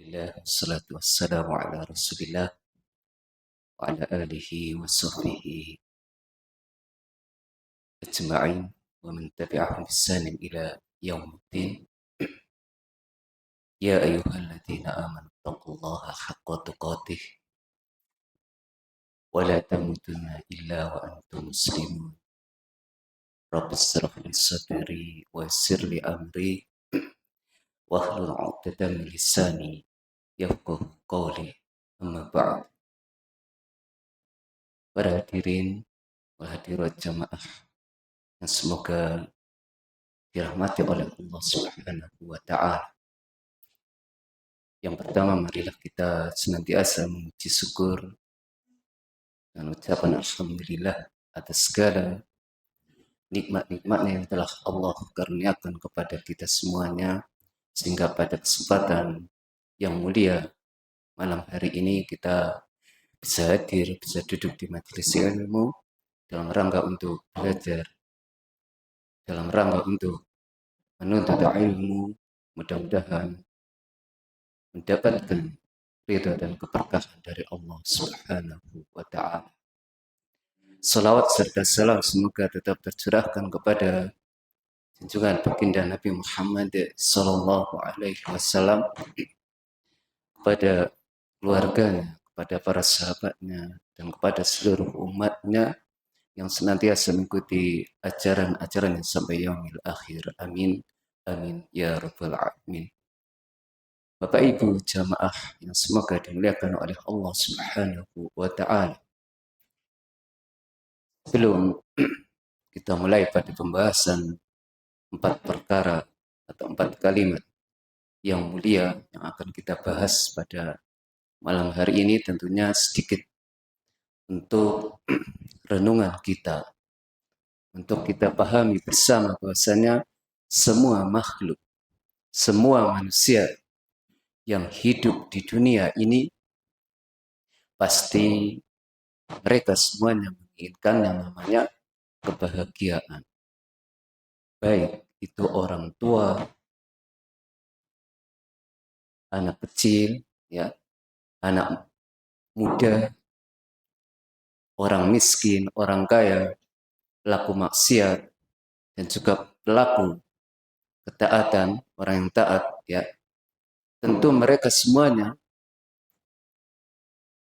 Alhamdulillah, wassalatu wassalamu ala rasulillah wa ala alihi wa sahbihi ajma'in wa man tabi'ahum bisanin ila yaumiddin. Ya ayyuhalladzina amanu taqullaha haqqa tuqatih wa la tamutunna illa wa antum muslimun. Rabbi shrah li sadri wa yassir li amri wahlul 'uqdatam min lisani yafqahu qawli. Amma ba'd. Para hadirin wal hadirat jamaah yang semoga dirahmati oleh Allah Subhanahu wa Ta'ala. Yang pertama, marilah kita senantiasa memuji syukur dan ucapan alhamdulillah atas segala nikmat-nikmatnya yang telah Allah karuniakan kepada kita semuanya, sehingga pada kesempatan yang mulia malam hari ini kita bisa hadir, bisa duduk di majelis ilmu dalam rangka untuk belajar, dalam rangka untuk menuntut ilmu. Mudah-mudahan mendapatkan ridha dan keberkahan dari Allah Subhanahu wa Ta'ala. Salawat serta salam semoga tetap tercurahkan kepada junjungan baginda Nabi Muhammad sallallahu alaihi wasallam, kepada keluarganya, kepada para sahabatnya, dan kepada seluruh umatnya yang senantiasa mengikuti ajaran-ajarannya sampai yaumil akhir. Amin. Amin ya rabbal alamin. Bapak Ibu jamaah yang semoga dimuliakan oleh Allah Subhanahu wa Ta'ala. Sebelum kita mulai pada pembahasan 4 perkara atau 4 kalimat yang mulia yang akan kita bahas pada malam hari ini, tentunya sedikit untuk renungan kita, untuk kita pahami bersama bahwasanya semua makhluk, semua manusia yang hidup di dunia ini pasti mereka semuanya menginginkan yang namanya kebahagiaan. Baik itu orang tua, anak kecil, ya, anak muda, orang miskin, orang kaya, pelaku maksiat, dan juga pelaku ketaatan, orang yang taat, ya. Tentu mereka semuanya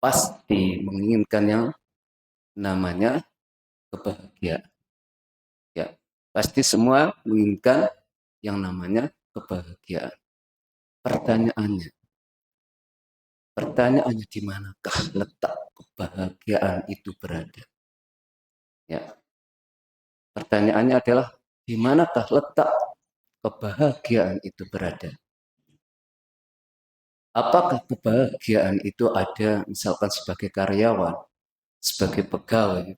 pasti menginginkan yang namanya kebahagiaan. Ya, pasti semua menginginkan yang namanya kebahagiaan. Pertanyaannya di manakah letak kebahagiaan itu berada? Ya. Pertanyaannya adalah di manakah letak kebahagiaan itu berada? Apakah kebahagiaan itu ada misalkan sebagai karyawan, sebagai pegawai?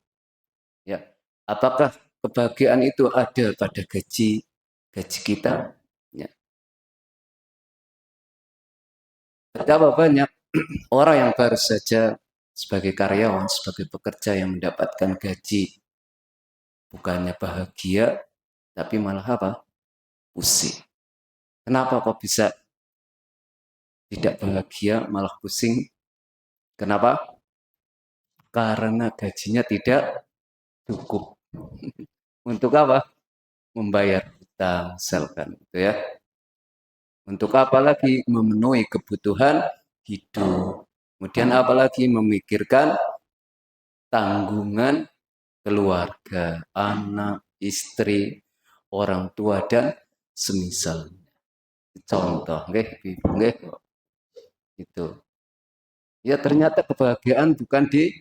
Ya. Apakah kebahagiaan itu ada pada gaji kita? Ya. Betapa banyak orang yang baru saja sebagai karyawan, sebagai pekerja yang mendapatkan gaji, bukannya bahagia, tapi malah apa? Pusing. Kenapa kok bisa tidak bahagia, malah pusing? Kenapa? Karena gajinya tidak cukup. Untuk apa? Membayar hutang, misalkan, gitu ya. Untuk apa lagi? Memenuhi kebutuhan hidup. Kemudian apalagi memikirkan tanggungan keluarga, anak, istri, orang tua, dan semisal. Contoh, nggih, itu. Ya ternyata kebahagiaan bukan di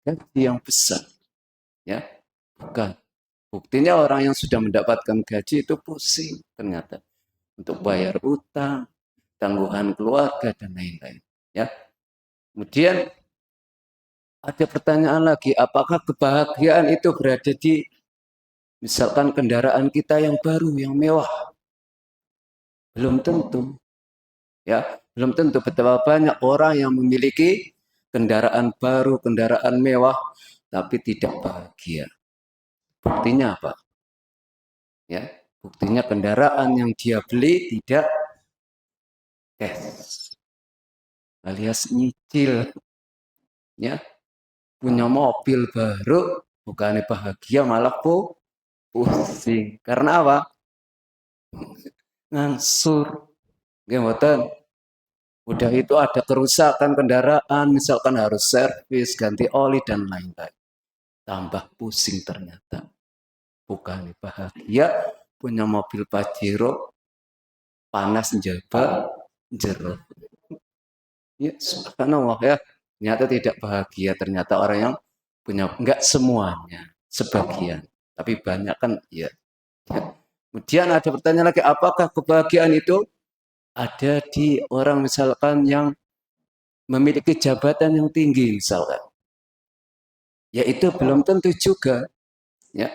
gaji yang besar, ya, bukan. Buktinya orang yang sudah mendapatkan gaji itu pusing ternyata untuk bayar utang, tanggungan keluarga, dan lain-lain. Ya. Kemudian ada pertanyaan lagi, apakah kebahagiaan itu berada di misalkan kendaraan kita yang baru, yang mewah? Belum tentu. Ya, belum tentu. Betapa banyak orang yang memiliki kendaraan baru, kendaraan mewah, tapi tidak bahagia. Buktinya apa? Ya, buktinya kendaraan yang dia beli tidak cash. alias nyicil, ya, punya mobil baru, bukannya bahagia malah pusing. Karena apa? Ngangsur. Gimana? Udah itu ada kerusakan kendaraan, misalkan harus servis, ganti oli, dan lain-lain. Tambah pusing ternyata. Bukan bahagia, punya mobil Pajero, panas jaba, jeruk. Ya, subhanallah ya. Ternyata tidak bahagia, ternyata orang yang punya, enggak semuanya, sebagian. Tapi banyak kan, ya. Kemudian ada pertanyaan lagi, apakah kebahagiaan itu ada di orang misalkan yang memiliki jabatan yang tinggi misalkan? Ya itu belum tentu juga. Ya.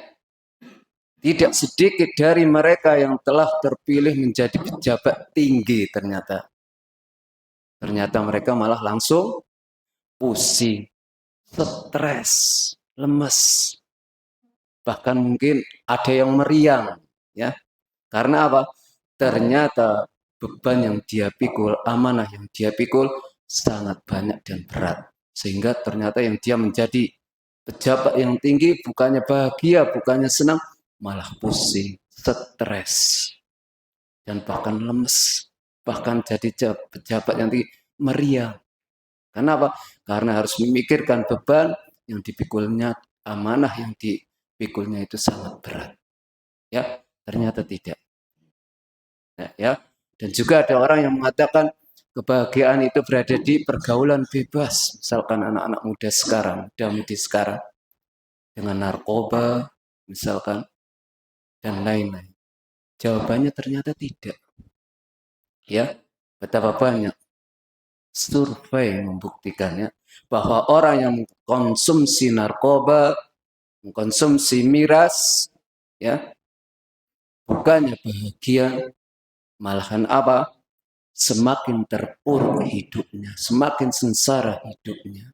Tidak sedikit dari mereka yang telah terpilih menjadi pejabat tinggi ternyata. Ternyata mereka malah langsung pusing, stres, lemes. Bahkan mungkin ada yang meriang. Ya. Karena apa? Ternyata beban yang dia pikul, amanah yang dia pikul sangat banyak dan berat. Sehingga ternyata yang dia menjadi pejabat yang tinggi bukannya bahagia, bukannya senang, malah pusing, stres, dan bahkan lemes. Bahkan jadi pejabat yang tinggi, meriang. Kenapa? Karena harus memikirkan beban yang dipikulnya, amanah yang dipikulnya itu sangat berat. Ya, ternyata tidak. Ya, dan juga ada orang yang mengatakan kebahagiaan itu berada di pergaulan bebas, misalkan anak-anak muda sekarang, muda-mudi sekarang, dengan narkoba, misalkan, dan lain-lain. Jawabannya ternyata tidak. Ya, betapa banyak survei membuktikannya bahwa orang yang mengkonsumsi narkoba, mengkonsumsi miras, ya, bukannya bahagia, malahan apa? Semakin terpuruk hidupnya, semakin sengsara hidupnya.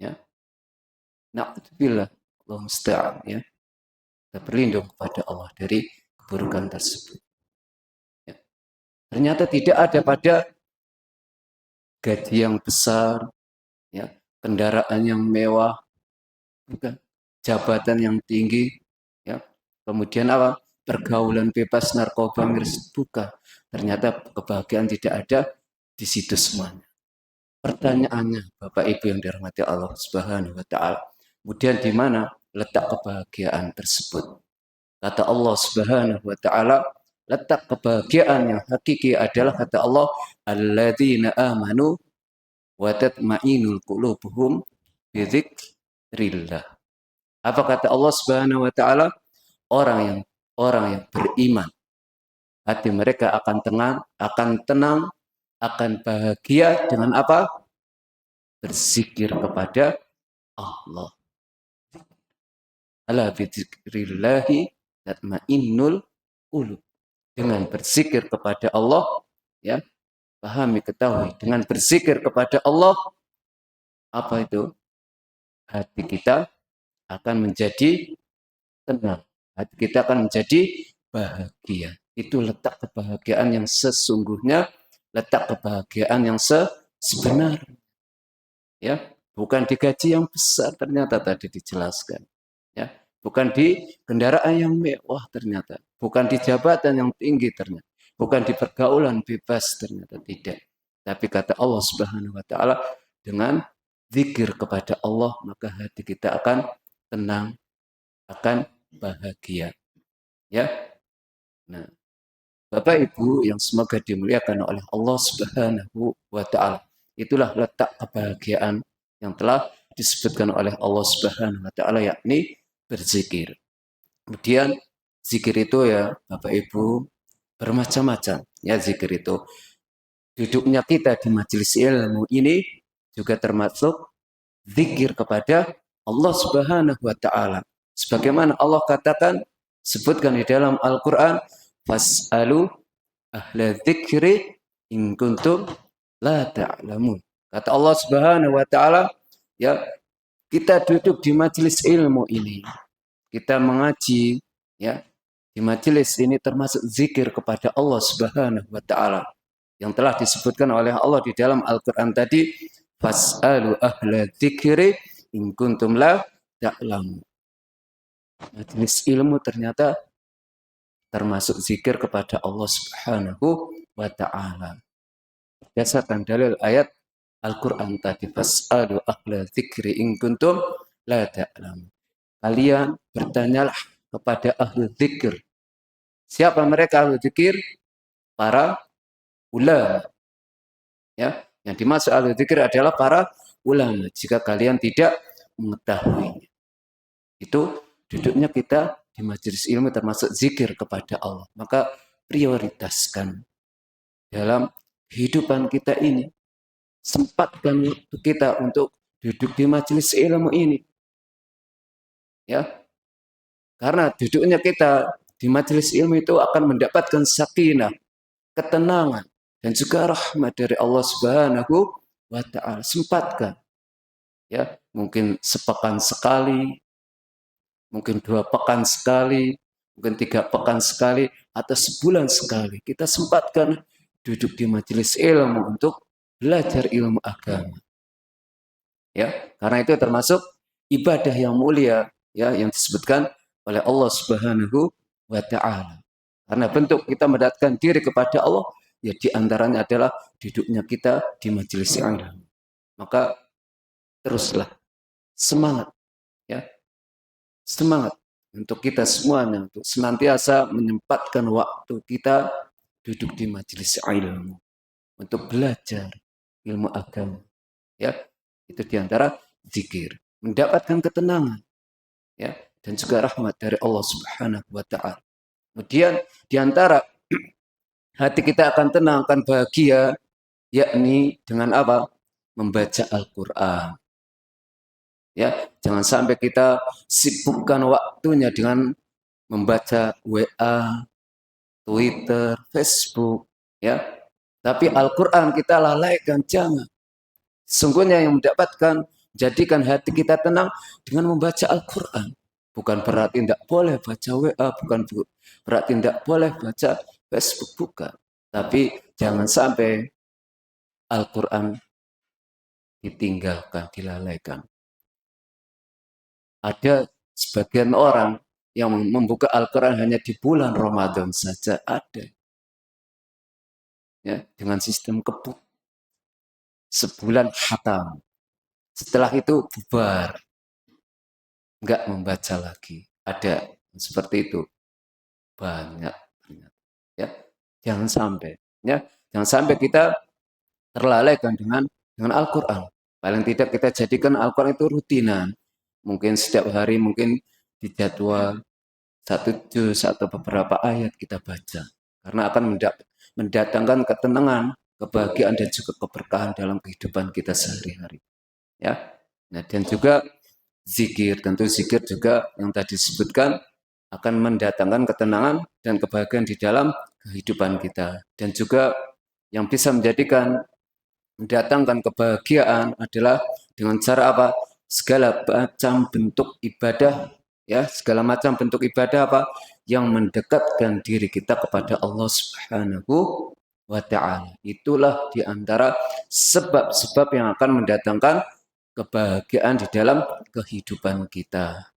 Ya, na'udzubillah, Allah musta'an, ya. Kita berlindung kepada Allah dari keburukan tersebut. Ya. Ternyata tidak ada pada gaji yang besar, ya, kendaraan yang mewah, bukan, jabatan yang tinggi, ya, kemudian apa? Pergaulan bebas narkoba, miras, bukan. Ternyata kebahagiaan tidak ada di situ semuanya. Pertanyaannya, Bapak Ibu yang dirahmati Allah Subhanahu wa taala, kemudian di mana letak kebahagiaan tersebut? Kata Allah Subhanahu wa taala, letak kebahagiaan yang hakiki adalah kata Allah, alladzina amanu wa tatma'innul qulubuhum bi dzikrillah. Apa kata Allah Subhanahu wa taala? Orang yang beriman, hati mereka akan tenang, akan bahagia dengan apa? Berzikir kepada Allah. Ala bidzikrillahi tatmainnul qulub. Dengan berzikir kepada Allah, ya, pahami, ketahui, dengan berzikir kepada Allah, apa itu? Hati kita akan menjadi tenang. Hati kita akan menjadi bahagia. Itu letak kebahagiaan yang sesungguhnya, letak kebahagiaan yang sebenarnya. Ya, bukan di gaji yang besar ternyata tadi dijelaskan. Ya, bukan di kendaraan yang mewah ternyata, bukan di jabatan yang tinggi ternyata, bukan di pergaulan bebas ternyata, tidak. Tapi kata Allah Subhanahu wa taala, dengan zikir kepada Allah maka hati kita akan tenang, akan bahagia. Ya. Nah, Bapak Ibu yang semoga dimuliakan oleh Allah Subhanahu wa taala. Itulah letak kebahagiaan yang telah disebutkan oleh Allah Subhanahu wa taala, yakni berzikir. Kemudian zikir itu ya Bapak Ibu bermacam-macam. Ya, zikir itu duduknya kita di majelis ilmu ini juga termasuk zikir kepada Allah Subhanahu wa taala. Sebagaimana Allah katakan, sebutkan di dalam Al-Qur'an, fas'alu ahla dzikri in kuntum la ta'lamun. Kata Allah Subhanahu wa taala, ya, kita duduk di majelis ilmu ini, kita mengaji, ya, di majelis ini termasuk zikir kepada Allah Subhanahu wa taala. yang telah disebutkan oleh Allah di dalam Al-Quran tadi, fas'alu ahla dzikri in kuntum la ta'lamun. Majelis ilmu ternyata termasuk zikir kepada Allah Subhanahu wa ta'ala. Berdasarkan dalil ayat Al-Quran tadi, fas'alu ahla dzikri in kuntum la ta'lamun. Kalian bertanyalah kepada ahli dzikir. Siapa mereka ahli dzikir? Para ulama. Ya, yang dimaksud ahli dzikir adalah para ulama. Jika kalian tidak mengetahui, itu duduknya kita di majelis ilmu termasuk zikir kepada Allah. Maka prioritaskan dalam kehidupan kita ini. Sempatkan waktu kita untuk duduk di majelis ilmu ini. Ya, karena duduknya kita di majelis ilmu itu akan mendapatkan sakinah, ketenangan, dan juga rahmat dari Allah Subhanahu wa ta'ala. Sempatkan. Ya, mungkin sepekan sekali, mungkin 2 pekan sekali, mungkin 3 pekan sekali, atau sebulan sekali. Kita sempatkan duduk di majelis ilmu untuk belajar ilmu agama. Ya, karena itu termasuk ibadah yang mulia, ya, yang disebutkan oleh Allah Subhanahu wa ta'ala. Karena bentuk kita mendekatkan diri kepada Allah, ya diantaranya adalah duduknya kita di majelis ilmu. Maka teruslah semangat, ya, semangat untuk kita semuanya untuk senantiasa menyempatkan waktu kita duduk di majelis ilmu untuk belajar ilmu agama. Ya, itu diantara zikir, mendapatkan ketenangan, ya, dan juga rahmat dari Allah Subhanahu wa ta'ala. Kemudian diantara hati kita akan tenang, akan bahagia, yakni dengan apa? Membaca Al-Quran. Ya, jangan sampai kita sibukkan waktunya dengan membaca WA, Twitter, Facebook, ya. Tapi Al-Quran kita lalaikan, jangan. Sungguhnya yang mendapatkan, jadikan hati kita tenang dengan membaca Al-Quran. Bukan berarti tidak boleh baca WA, bukan berarti tidak boleh baca Facebook, bukan. Tapi jangan sampai Al-Quran ditinggalkan, dilalaikan. Ada sebagian orang yang membuka Al-Quran hanya di bulan Ramadan saja, ada. Ya, dengan sistem kebut. Sebulan khatam. Setelah itu bubar. Enggak membaca lagi. Ada seperti itu. Banyak. Ya, jangan sampai. Ya, jangan sampai kita terlalaikan dengan Al-Quran. Paling tidak kita jadikan Al-Quran itu rutinan. Mungkin setiap hari, mungkin di jadwal 1 juz atau beberapa ayat kita baca. Karena akan mendatangkan ketenangan, kebahagiaan, dan juga keberkahan dalam kehidupan kita sehari-hari. Ya, nah, dan juga zikir, tentu zikir juga yang tadi disebutkan akan mendatangkan ketenangan dan kebahagiaan di dalam kehidupan kita. Dan juga yang bisa mendatangkan kebahagiaan adalah dengan cara apa? Segala macam bentuk ibadah, ya, segala macam bentuk ibadah apa? Yang mendekatkan diri kita kepada Allah Subhanahu wa ta'ala. Itulah diantara sebab-sebab yang akan mendatangkan kebahagiaan di dalam kehidupan kita,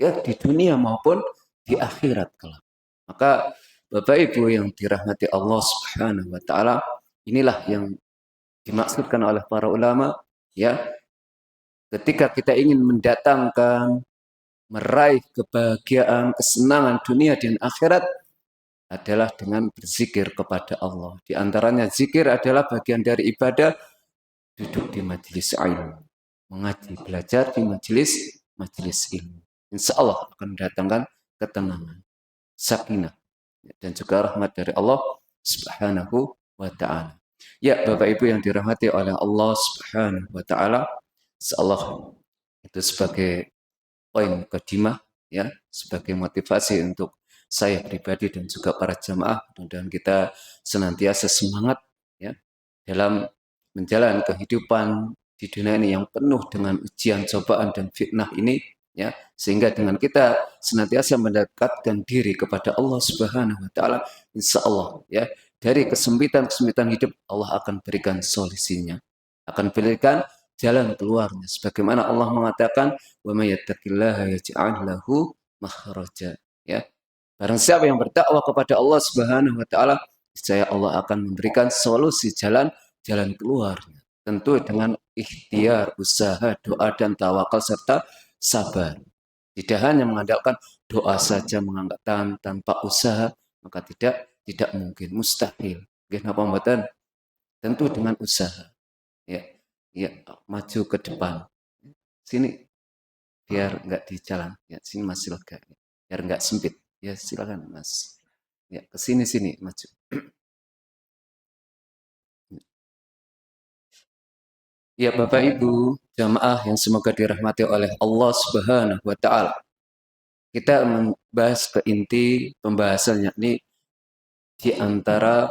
ya, di dunia maupun di akhirat kelak. Maka Bapak Ibu yang dirahmati Allah Subhanahu wa ta'ala, inilah yang dimaksudkan oleh para ulama, ya, ketika kita ingin mendatangkan, meraih kebahagiaan, kesenangan dunia dan akhirat adalah dengan berzikir kepada Allah. Di antaranya zikir adalah bagian dari ibadah, duduk di majelis ilmu, mengaji, belajar di majelis ilmu. Insya Allah akan mendatangkan ketenangan, sakinah, dan juga rahmat dari Allah Subhanahu wa ta'ala. Ya, Bapak Ibu yang dirahmati oleh Allah Subhanahu wa ta'ala, insyaallah itu sebagai poin mukadimah, ya, sebagai motivasi untuk saya pribadi dan juga para jamaah, mudah-mudahan kita senantiasa semangat, ya, dalam menjalani kehidupan di dunia ini yang penuh dengan ujian, cobaan, dan fitnah ini, ya, sehingga dengan kita senantiasa mendekatkan diri kepada Allah Subhanahu wa ta'ala, insya Allah, ya, dari kesempitan-kesempitan hidup, Allah akan berikan solusinya, akan berikan jalan keluarnya. Sebagaimana Allah mengatakan, "Wa may yattaqillaha yaj'al lahu makhraja." Ya. Barang siapa yang berdakwah kepada Allah Subhanahu wa taala, niscaya Allah akan memberikan solusi jalan keluarnya. Tentu dengan ikhtiar, usaha, doa dan tawakal serta sabar. Tidak hanya mengandalkan doa saja, mengangkat tangan tanpa usaha, maka tidak mungkin, mustahil. Kenapa mboten? Tentu dengan usaha. Ya, ya, maju ke depan. Sini biar nggak di jalan. Ya, sini masih lega. Biar nggak sempit. Ya, silakan Mas. Ya, ke sini maju. Ya, Bapak Ibu, jamaah yang semoga dirahmati oleh Allah Subhanahu wa taala. Kita membahas ke inti pembahasannya ini di antara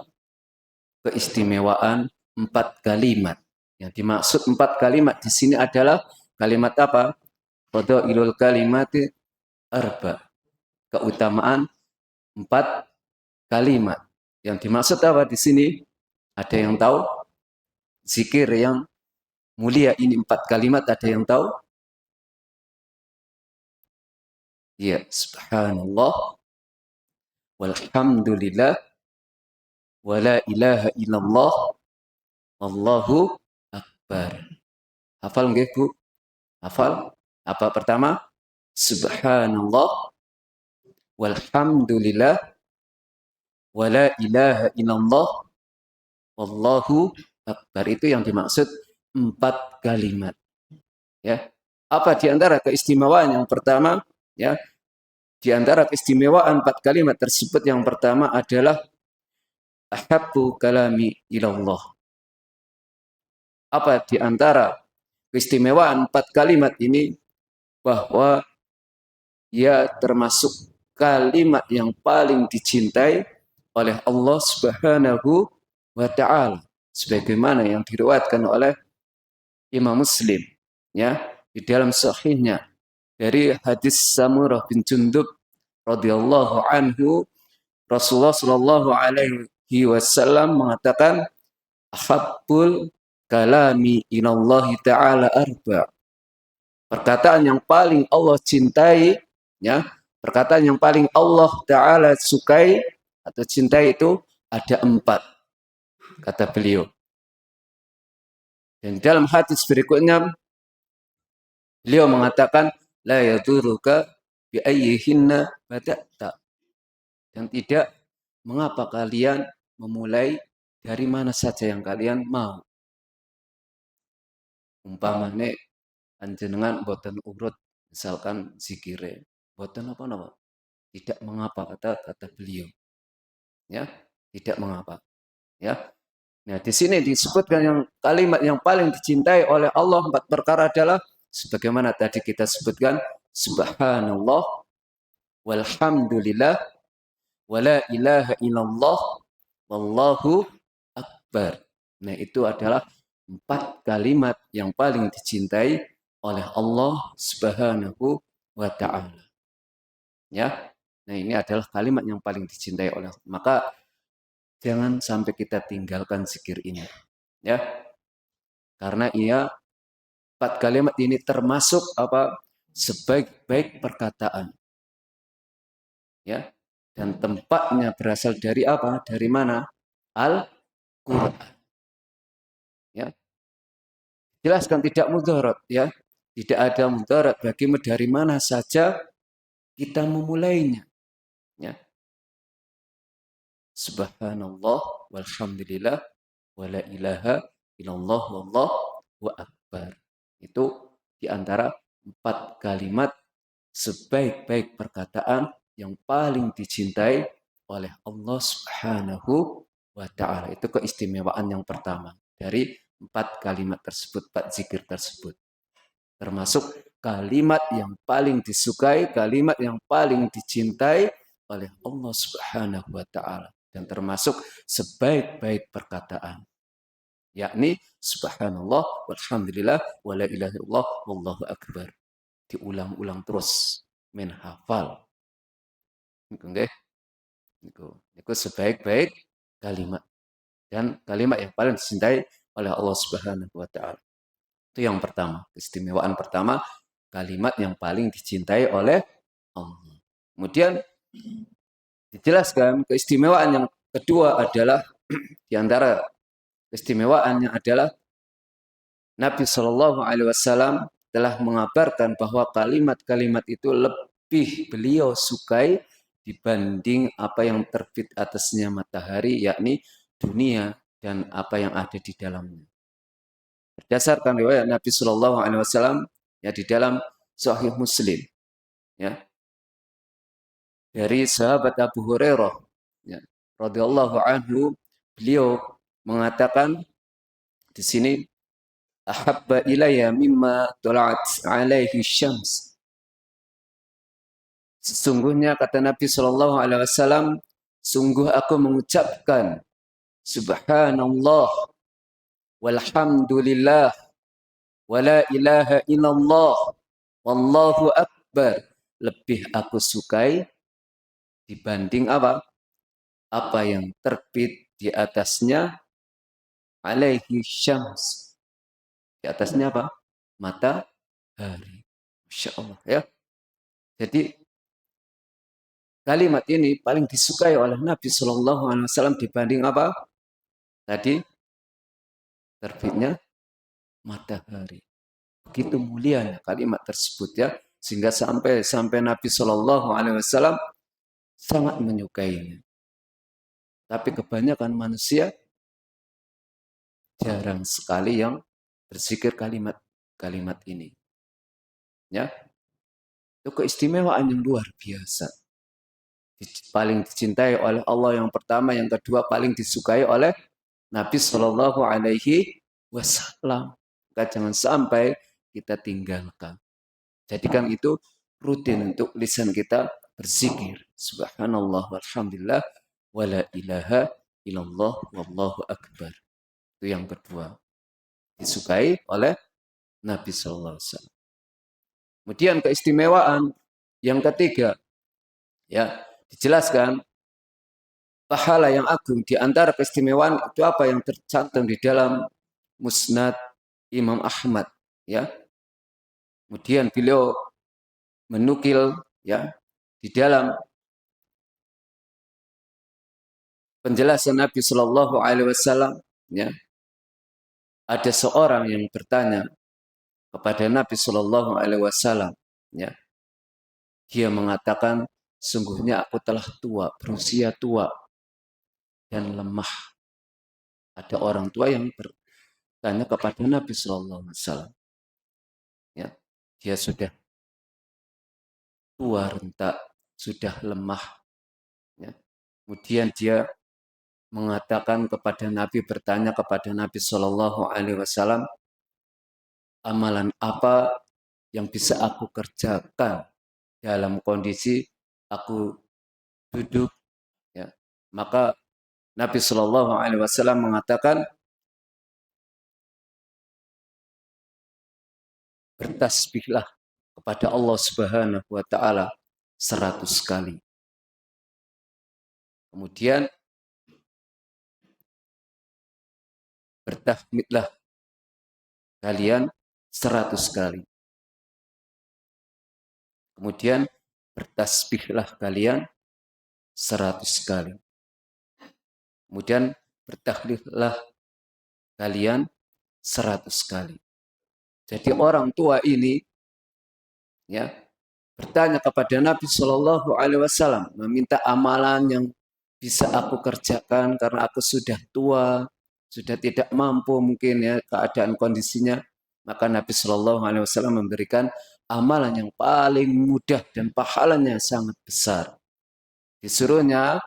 keistimewaan 4 kalimat. Yang dimaksud 4 kalimat di sini adalah kalimat apa? Fadailul kalimati arba. Keutamaan 4 kalimat. Yang dimaksud apa di sini? Ada yang tahu? Zikir yang mulia ini 4 kalimat, ada yang tahu? Ya, subhanallah, walhamdulillah, wala ilaha illallah, wallahu akbar. Hafal nggih, Bu? Hafal? Apa pertama? Subhanallah, walhamdulillah, wala ilaha illallah, wallahu akbar. Itu yang dimaksud 4 kalimat. Ya. Apa di antara keistimewaan yang pertama? Ya, di antara keistimewaan 4 kalimat tersebut yang pertama adalah ahabbu kalami ilallah. Apa di antara keistimewaan 4 kalimat ini? Bahwa ia termasuk kalimat yang paling dicintai oleh Allah Subhanahu wa taala, sebagaimana yang diriwayatkan oleh Imam Muslim, ya, di dalam sahihnya dari hadis Samurah bin Jundub radhiyallahu anhu, Rasulullah sallallahu alaihi wasallam mengatakan, ahabbul kalami inallahi ta'ala arba. Perkataan yang paling Allah cintai, ya, perkataan yang paling Allah Ta'ala sukai atau cintai itu ada 4, kata beliau. Dan dalam hadis berikutnya, beliau mengatakan, la yaduruka bi ayyihinna bada'ta. Dan tidak mengapa kalian memulai dari mana saja yang kalian mau. Umpamane panjenengan boten urut, misalkan zikire, boten apa-apa. Tidak mengapa, kata beliau. Ya, tidak mengapa. Ya. Nah, di sini disebutkan yang kalimat yang paling dicintai oleh Allah 4 perkara adalah sebagaimana tadi kita sebutkan, subhanallah, walhamdulillah, wala ilaha illallah, wallahu akbar. Nah, itu adalah 4 kalimat yang paling dicintai oleh Allah Subhanahu wa taala. Ya. Nah, ini adalah kalimat yang paling dicintai oleh Allah. Maka jangan sampai kita tinggalkan zikir ini. Ya. Karena 4 kalimat ini termasuk apa? Sebaik-baik perkataan. Ya. Dan tempatnya berasal dari apa? Dari mana? Al-Qur'an. Ya. Jelaskan tidak mudarat, ya. Tidak ada mudarat bagi dari mana saja kita memulainya. Ya. Subhanallah, walhamdulillah, wala ilaha illallah, wallahu akbar. Itu diantara 4 kalimat sebaik-baik perkataan yang paling dicintai oleh Allah Subhanahu wa taala. Itu keistimewaan yang pertama dari 4 kalimat tersebut, 4 zikir tersebut. Termasuk kalimat yang paling disukai, kalimat yang paling dicintai oleh Allah Subhanahu wa taala, dan termasuk sebaik-baik perkataan, yakni subhanallah, walhamdulillah, wala ilaha illallah, wallahu akbar. Diulang-ulang terus, men hafal. Niku nggih. Niku sebaik-baik kalimat. Dan kalimat yang paling dicintai oleh Allah Subhanahu wa taala. Itu yang pertama, keistimewaan pertama, kalimat yang paling dicintai oleh Allah. Kemudian dijelaskan keistimewaan yang kedua adalah di antara keistimewaannya adalah Nabi Shallallahu Alaihi Wasallam telah mengabarkan bahwa kalimat-kalimat itu lebih beliau sukai dibanding apa yang terbit atasnya matahari, yakni dunia dan apa yang ada di dalamnya. Berdasarkan riwayat Nabi Shallallahu Alaihi Wasallam ya di dalam Sahih Muslim, ya dari sahabat Abu Hurairah, ya, radhiyallahu anhu, beliau mengatakan di sini, ahabba ilayya mimma tula'at alaihi syams. Sesungguhnya kata Nabi Shallallahu Alaihi Wasallam, sungguh aku mengucapkan Subhanallah walhamdulillah wala ilaha illallah wallahu akbar, lebih aku sukai dibanding apa? Apa yang terbit di atasnya alaihi syams. Di atasnya apa? Matahari. Masya Allah ya. Jadi kalimat ini paling disukai oleh Nabi Shallallahu Alaihi Wasallam dibanding apa? Tadi terbitnya matahari. Begitu mulianya kalimat tersebut ya, sehingga sampai Nabi Shallallahu Alaihi Wasallam sangat menyukainya. Tapi kebanyakan manusia jarang sekali yang berzikir kalimat ini. Ya, itu keistimewaan yang luar biasa. Paling dicintai oleh Allah yang pertama, yang kedua paling disukai oleh Nabi Shallallahu Alaihi Wasallam. Maka jangan sampai kita tinggalkan. Jadikan itu rutin untuk lisan kita berzikir. Subhanallah walhamdulillah wala ilaha illallah wallahu akbar. Itu yang kedua. Disukai oleh Nabi Shallallahu Alaihi Wasallam. Kemudian keistimewaan yang ketiga, ya dijelaskan pahala yang agung di antara keistimewaan itu apa yang tercantum di dalam Musnad Imam Ahmad, ya. Kemudian beliau menukil ya di dalam penjelasan Nabi Shallallahu Alaihi Wasallam, ya ada seorang yang bertanya kepada Nabi Shallallahu Alaihi Wasallam, ya dia mengatakan, sungguhnya aku telah tua, berusia tua dan lemah. Ada orang tua yang bertanya kepada Nabi Shallallahu Alaihi Wasallam, ya dia sudah tua renta, sudah lemah, ya. Kemudian dia mengatakan kepada Nabi, bertanya kepada Nabi Shallallahu Alaihi Wasallam, amalan apa yang bisa aku kerjakan dalam kondisi aku duduk, ya. Maka Nabi Shallallahu Alaihi Wasallam mengatakan, bertasbihlah kepada Allah Subhanahu Wa Taala 100 kali. Kemudian bertahmidlah kalian 100 kali. Kemudian bertasbihlah kalian 100 kali. Kemudian bertahlillah kalian 100 kali. Jadi orang tua ini ya bertanya kepada Nabi Shallallahu Alaihi Wasallam, meminta amalan yang bisa aku kerjakan karena aku sudah tua, sudah tidak mampu mungkin ya keadaan kondisinya. Maka Nabi Shallallahu Alaihi Wasallam memberikan amalan yang paling mudah dan pahalanya sangat besar. Disuruhnya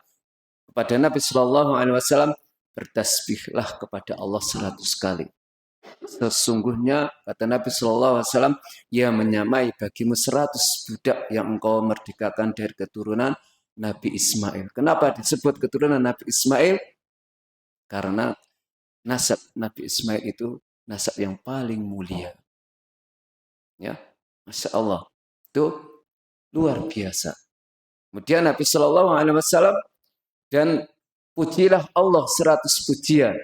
kepada Nabi Shallallahu Alaihi Wasallam, bertasbihlah kepada Allah 100 kali. Sesungguhnya kata Nabi Shallallahu Alaihi Wasallam, ia menyamai bagimu 100 budak yang engkau merdekakan dari keturunan Nabi Ismail. Kenapa disebut keturunan Nabi Ismail? Karena nasab Nabi Ismail itu nasab yang paling mulia. Ya, Masya Allah, itu luar biasa. Kemudian Nabi Shallallahu Alaihi Wasallam dan pujilah Allah 100 pujian.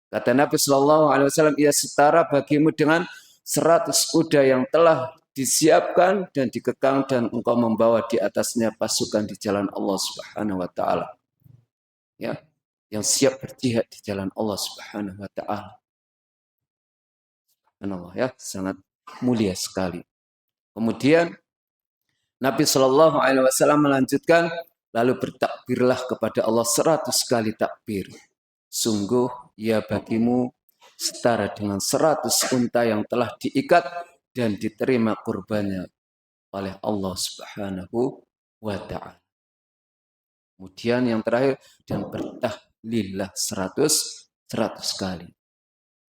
Kata Nabi Shallallahu Alaihi Wasallam, ia setara bagimu dengan 100 kuda yang telah disiapkan dan dikekang dan engkau membawa di atasnya pasukan di jalan Allah Subhanahu Wa Taala. Ya, yang siap berjihad di jalan Allah Subhanahu Wa Taala. Allah ya, sangat mulia sekali. Kemudian Nabi Shallallahu Alaihi Wasallam melanjutkan, lalu bertakbirlah kepada Allah 100 kali takbir. Sungguh ia bagimu setara dengan 100 unta yang telah diikat dan diterima kurbannya oleh Allah Subhanahu wa Ta'ala. Kemudian yang terakhir, dan bertahlillah 100 kali.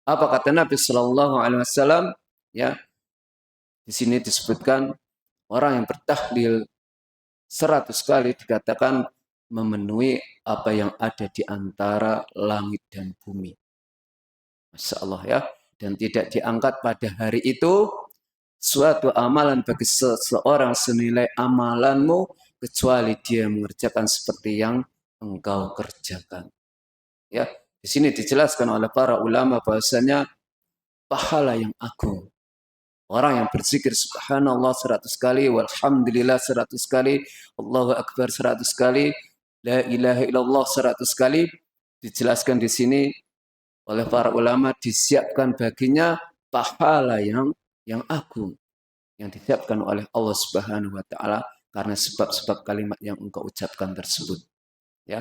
Apa kata Nabi Shallallahu Alaihi Wasallam? Ya, di sini disebutkan orang yang bertahlil 100 kali dikatakan memenuhi apa yang ada di antara langit dan bumi. Masya Allah ya. Dan tidak diangkat pada hari itu suatu amalan bagi seseorang senilai amalanmu kecuali dia mengerjakan seperti yang engkau kerjakan. Ya, di sini dijelaskan oleh para ulama bahwasanya pahala yang agung. Orang yang berzikir subhanallah 100 kali, walhamdulillah 100 kali, Allahu Akbar 100 kali, la ilaha illallah 100 kali, dijelaskan di sini oleh para ulama disiapkan baginya pahala yang agung yang disiapkan oleh Allah Subhanahu wa taala karena sebab-sebab kalimat yang engkau ucapkan tersebut. Ya.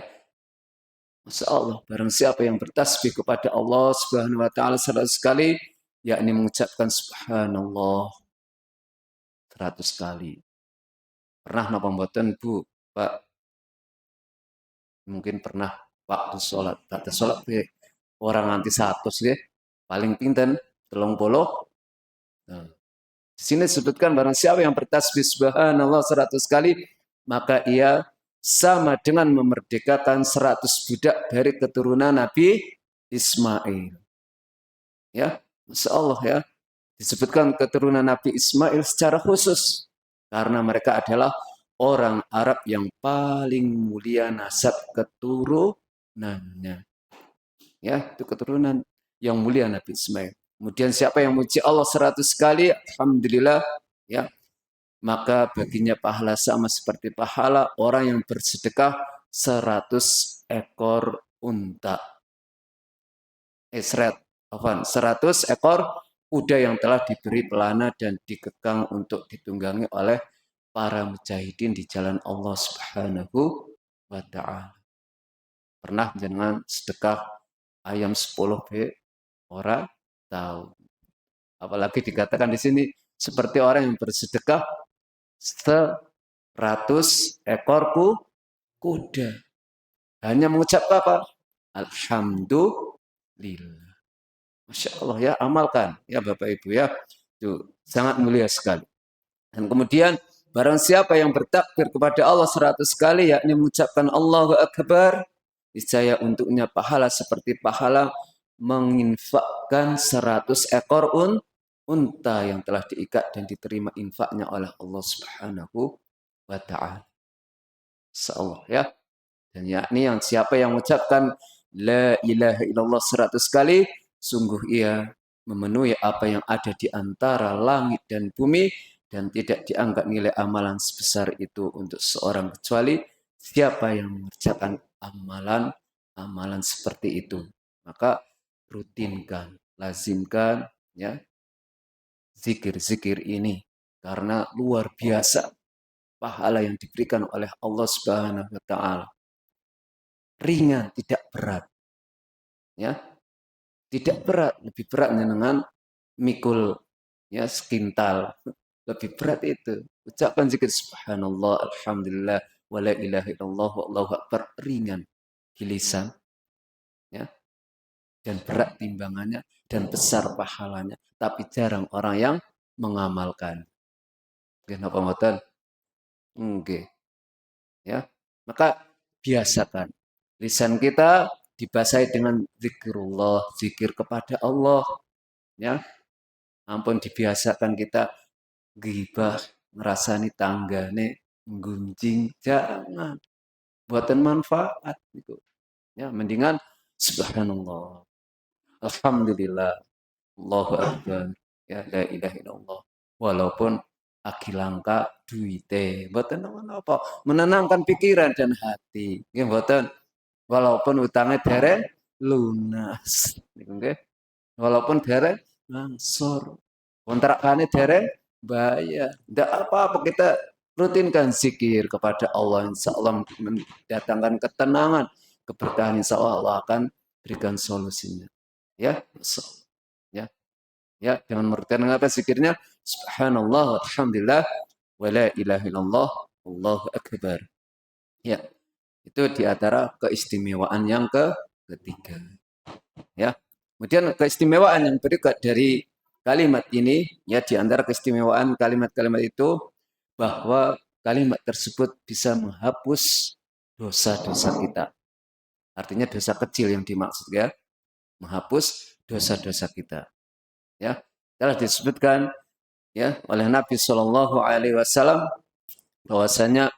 Masya Allah, barang siapa yang bertasbih kepada Allah Subhanahu wa taala 100 kali, yakni mengucapkan subhanallah 100 kali. Pernah napa mboten Bu, Pak? Mungkin pernah waktu sholat. Kata sholat orang nganti 100 ya. Paling pinten 30. Nah, di sini disebutkan barang siapa yang bertasbih subhanallah 100 kali, maka ia sama dengan memerdekakan 100 budak dari keturunan Nabi Ismail. Ya, Masya Allah ya. Disebutkan keturunan Nabi Ismail secara khusus karena mereka adalah orang Arab yang paling mulia nasab keturunannya. Ya, itu keturunan yang mulia Nabi Ismail. Kemudian siapa yang muji Allah 100 kali, alhamdulillah, ya, maka baginya pahala sama seperti pahala orang yang bersedekah 100 ekor unta. 100 ekor kuda yang telah diberi pelana dan dikekang untuk ditunggangi oleh para mujahidin di jalan Allah Subhanahu wa Ta'ala. Pernah dengan sedekah ayam 10 orang tahu. Apalagi dikatakan di sini seperti orang yang bersedekah 100 ekor kuda. Hanya mengucap apa? Alhamdulillah. Masya Allah ya, amalkan ya Bapak Ibu ya. Itu sangat mulia sekali. Dan kemudian barang siapa yang bertakbir kepada Allah 100 kali, yakni mengucapkan Allahu Akbar, niscaya untuknya pahala seperti pahala menginfakkan 100 ekor unta yang telah diikat dan diterima infaknya oleh Allah Subhanahu wa Ta'ala. Insyaallah ya. Dan yakni yang siapa yang mengucapkan la ilaha illallah 100 kali, sungguh ia memenuhi apa yang ada di antara langit dan bumi dan tidak dianggap nilai amalan sebesar itu untuk seorang kecuali siapa yang mengerjakan amalan seperti itu. Maka rutinkan, lazimkan ya zikir-zikir ini karena luar biasa pahala yang diberikan oleh Allah Subhanahu wa taala. Ringan, tidak berat. Ya. Tidak berat, lebih berat dengan mikul ya sekintal. Lebih berat itu. Ucapkan zikir subhanallah, alhamdulillah, wa la ilaha illallah, wallahu akbar, ringan di lisan. Ya. Dan berat timbangannya dan besar pahalanya, tapi jarang orang yang mengamalkan. Kenapa ngoten? Nggih. Ya. Maka biasakan lisan kita dibasahi dengan zikrullah, zikir kepada Allah. Ya, ampun dibiasakan kita ghibah, ngerasani tanggane, gunjing, jangan. buatan manfaat gitu. Ya, mendingan subhanallah, alhamdulillah, Allahu akbar, ya la ilaha illallah. Walaupun akilangka duite, mboten apa, menenangkan pikiran dan hati. Nggih mboten. Walaupun utangnya dereng lunas, nggih. Walaupun dereng langsor. Kontrakane dereng bayar. Tidak apa-apa kita rutinkan zikir kepada Allah. Insya Allah mendatangkan ketenangan, keberkahan. Insya Allah akan berikan solusinya. Ya, ya, ya. Dengan merutinkan apa zikirnya? Subhanallah, alhamdulillah, wa la ilaha illallah, Allahu akbar. Ya, itu di antara keistimewaan yang ketiga. Ya. Kemudian keistimewaan yang berikut dari kalimat ini, ya di antara keistimewaan kalimat-kalimat itu bahwa kalimat tersebut bisa menghapus dosa-dosa kita. Artinya dosa kecil yang dimaksud ya, menghapus dosa-dosa kita. Ya, telah disebutkan ya oleh Nabi Shallallahu Alaihi Wasallam bahwasanya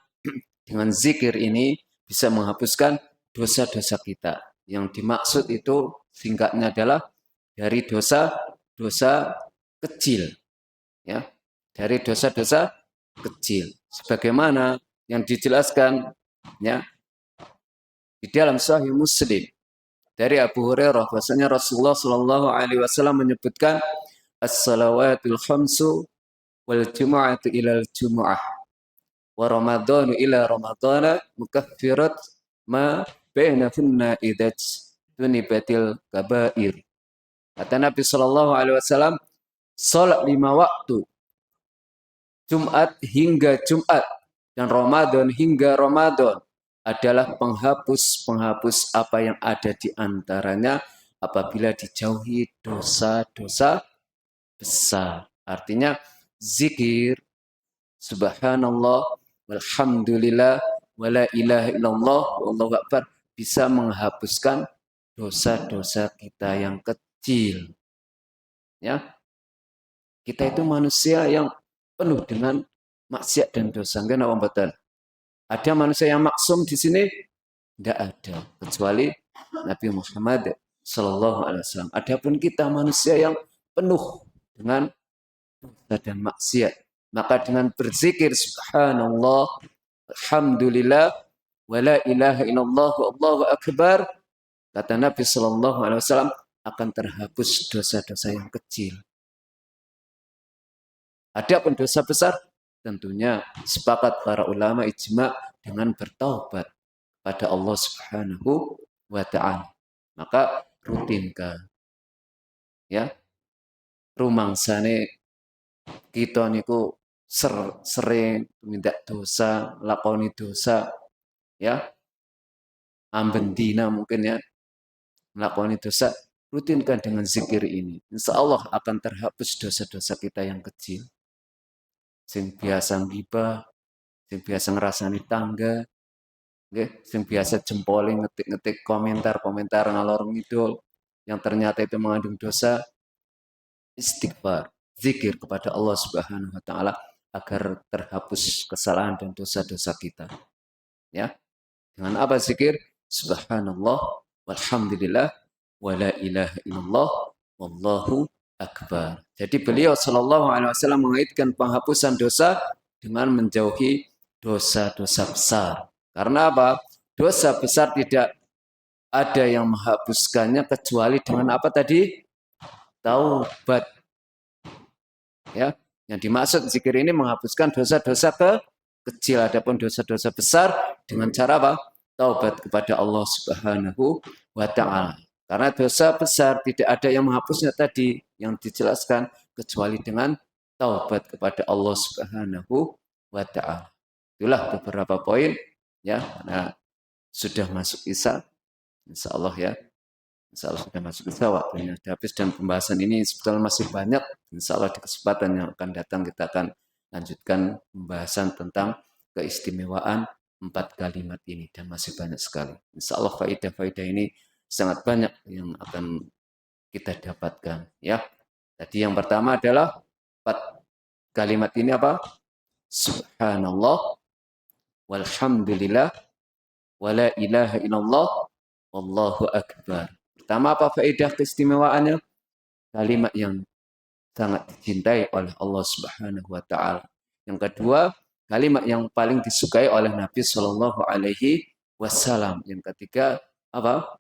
dengan zikir ini bisa menghapuskan dosa-dosa kita. Yang dimaksud itu singkatnya adalah dari dosa-dosa kecil, ya, dari dosa-dosa kecil. Sebagaimana yang dijelaskan, ya, di dalam Sahih Muslim dari Abu Hurairah, bahwasanya Rasulullah Shallallahu Alaihi Wasallam menyebutkan as-salawatul khamsu wal jumu'atu ilal jumu'ah wa ramadhanu ila ramadhana mukaffirat ma bainahunna idaj tunibatil kabair. Kata Nabi Shallallahu Alaihi Wasallam, salat 5 waktu, Jumat hingga Jumat dan Ramadan hingga Ramadan adalah penghapus apa yang ada di antaranya apabila dijauhi dosa-dosa besar. Artinya zikir subhanallah walhamdulillah wala ilaha illallah wallahu akbar bisa menghapuskan dosa-dosa kita yang kecil. Ya, kita itu manusia yang penuh dengan maksiat dan dosa. Enggak betul. Ada manusia yang maksum di sini? Tidak ada, kecuali Nabi Muhammad Sallallahu Alaihi Wasallam. Adapun kita manusia yang penuh dengan dosa dan maksiat. Maka dengan berzikir subhanallah, alhamdulillah, wala ilaha illallah, wallahu akbar, kata Nabi Sallallahu Alaihi Wasallam akan terhapus dosa-dosa yang kecil. Adapun dosa besar, tentunya sepakat para ulama ijma dengan bertaubat pada Allah Subhanahu wa taala. Maka rutinkan. Ya. Rumangsane kita niku sering minta dosa, lakoni dosa, ya. Amben dina mungkin ya. Lakoni dosa, rutinkan dengan zikir ini. Insya Allah akan terhapus dosa-dosa kita yang kecil. Sing biasa ngibah, sing biasa ngerasani tangga, sing biasa jempolin ngetik-ngetik komentar-komentar ngalor ngidul yang ternyata itu mengandung dosa, istighfar, zikir kepada Allah Subhanahu wa taala agar terhapus kesalahan dan dosa-dosa kita. Ya. Dengan apa zikir? Subhanallah walhamdulillah wala ilaha illallah wallahu akbar. Jadi beliau sallallahu alaihi wasallam mengaitkan penghapusan dosa dengan menjauhi dosa-dosa besar. Karena apa? Dosa besar tidak ada yang menghapuskannya kecuali dengan apa tadi? Taubat. Ya, yang dimaksud zikir ini menghapuskan dosa-dosa kecil, adapun dosa-dosa besar dengan cara apa? Taubat kepada Allah Subhanahu wa taala. Karena dosa besar tidak ada yang menghapusnya tadi yang dijelaskan kecuali dengan taubat kepada Allah Subhanahu wa taala. Itulah beberapa poin ya. Nah, sudah masuk Isya, insya Allah ya. Insya Allah sudah masuk Isya, waktunya sudah habis dan pembahasan ini sebetulnya masih banyak. Insya Allah di kesempatan yang akan datang kita akan lanjutkan pembahasan tentang keistimewaan 4 kalimat ini dan masih banyak sekali. Insya Allah faidah-faidah ini sangat banyak yang akan kita dapatkan. Ya, tadi yang pertama adalah 4 kalimat ini apa? Subhanallah, walhamdulillah, wa la ilaha illallah wallahu akbar. Pertama, apa faedah keistimewaannya? Kalimat yang sangat dicintai oleh Allah Subhanahu wa taala. Yang kedua, kalimat yang paling disukai oleh Nabi Shallallahu alaihi wasallam. Yang ketiga, apa?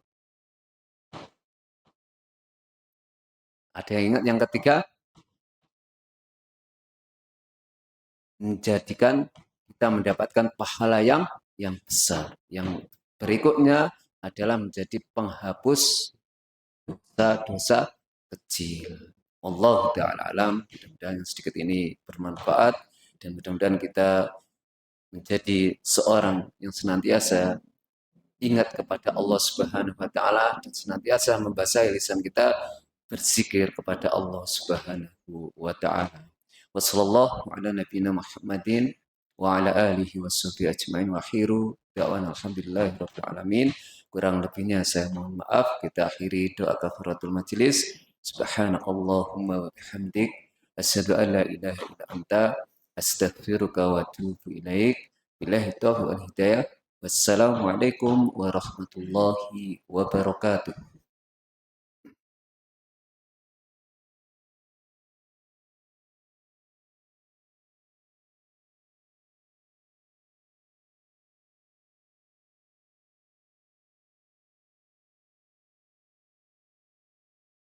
Ada yang ingat yang ketiga? Menjadikan kita mendapatkan pahala yang besar. Yang berikutnya adalah menjadi penghapus dosa-dosa kecil. Allah Ta'ala alam, mudah-mudahan sedikit ini bermanfaat dan mudah-mudahan kita menjadi seorang yang senantiasa ingat kepada Allah Subhanahu wa taala dan senantiasa membasahi lisan kita berzikir kepada Allah Subhanahu wa taala. Wassallallahu ala nabiyina Muhammadin wa ala alihi washabihi ajmain wa akhiru da'wana alhamdulillahi rabbil alamin. Kurang lebihnya saya mohon maaf. Kita akhiri doa kafaratul majelis. Subhanakallahumma wa bihamdik asyhadu an la ilaha illa anta astaghfiruka wa atubu ilaik. Billahi taufiq wal hidayah. Wassalamualaikum warahmatullahi wabarakatuh.